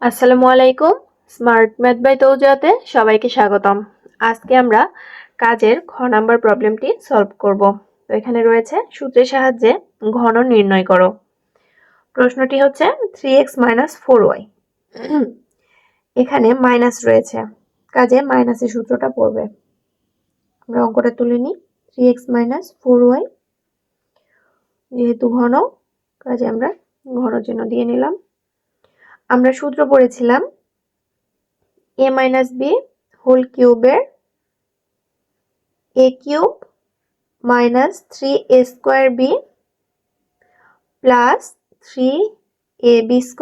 আসসালামু আলাইকুম। Smart math by তৌজাতে সবাইকে স্বাগতম। আজকে আমরা কাজের ঘ নাম্বার প্রবলেমটি সলভ করব। তো এখানে রয়েছে সূত্রের সাহায্যে ঘন নির্ণয় করো। প্রশ্নটি হচ্ছে 3x - 4y। এখানে মাইনাস রয়েছে, কাজে মাইনাসের সূত্রটা পড়বে। আমরা অঙ্কটা তুলে নিই। 3x - 4y যেহেতু ঘন, কাজে আমরা ঘন চিহ্ন দিয়ে নিলাম। আমরা সূত্র পড়েছিলাম a - b হোল কিউবের a cube minus 3a² b plus 3ab²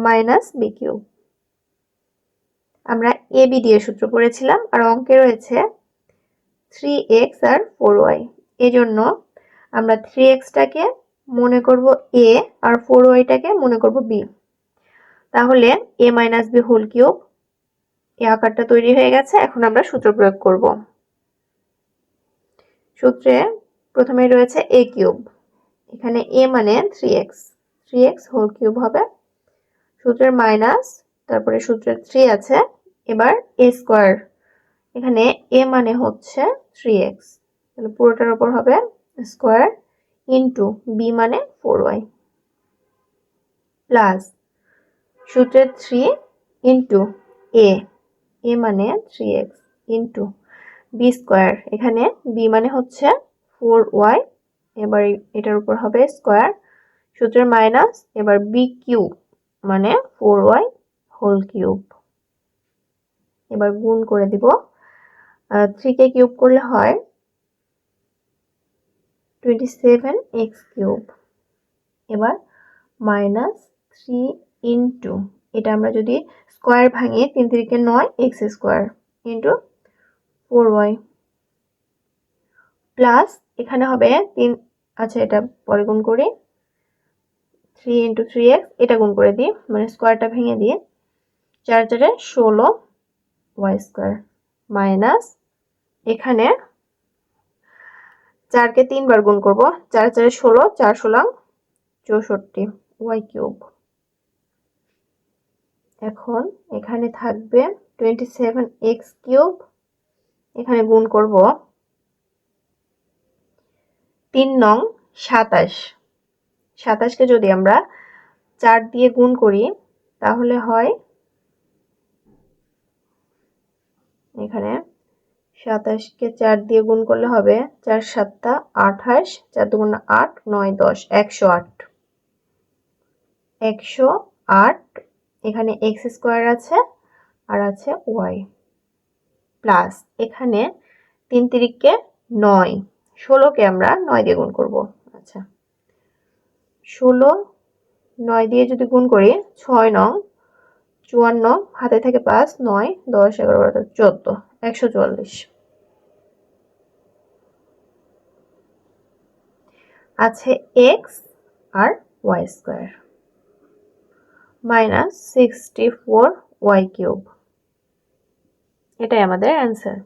minus b cube. আমরা ab দিয়ে সূত্র পড়েছিলাম, আর অঙ্কে রয়েছে 3x আর 4y। এজন্য আমরা 3xটাকে মনে করব a আর 4yটাকে মনে করব b। তাহলে a - b হোল কিউব এই আকারটা তৈরি হয়ে গেছে। এখন আমরা সূত্র প্রয়োগ করব। সূত্রে প্রথমে রয়েছে a কিউব, এখানে a মানে 3x হোল কিউব হবে। সূত্রের মাইনাস, তারপরে সূত্রের 3 আছে, এবার a স্কয়ার। এখানে a মানে হচ্ছে 3x, তাহলে পুরোটার উপর হবে স্কয়ার ইনটু b মানে 4y প্লাস সূত্রের 3 ইনটু a মানে 3x ইনটু b স্কয়ার। এখানে b মানে হচ্ছে 4y, এবার এটার উপর হবে স্কয়ার, সূত্রের মাইনাস, এবার b কিউব মানে 4y হোল কিউব। এবার গুণ করে দিব, 3 কে কিউব করলে হয় 27x কিউব। এবার মাইনাস 3 ইনটু, এটা আমরা যদি স্কয়ার ভাঙি 3 3 9 x square into 4y plus এখানে হবে 3, আচ্ছা এটা পরে গুণ করি, 3 ইনটু 3x এটা গুণ করে দিই, মানে স্কয়ারটা ভেঙে দিয়ে 4 4 16 y স্কয়ার মাইনাস এখানে 4 কে 3 বার গুণ করব, 4 4 16, 4 16 64 y কিউব। এখন এখানে থাকবে 27x কিউব, এখানে গুণ করব 3 নং 27, 27 কে যদি আমরা 4 দিয়ে গুণ করি তাহলে হয়, এখানে 27 কে 4 দিয়ে গুণ করলে হবে 4 7 28, 4 2 8 9 10 108 108। এখানে x স্কয়ার আছে আর আছে y প্লাস এখানে 3 3 কে 9, 16 কে আমরা 9 দিয়ে গুণ করব। আচ্ছা 16 9 দিয়ে যদি গুণ করি 6 নং 54, হাতে থেকে 5 9 10 11 12 14 144 আছে x আর y square minus 64 y cube. এটাই আমাদের অ্যান্সার।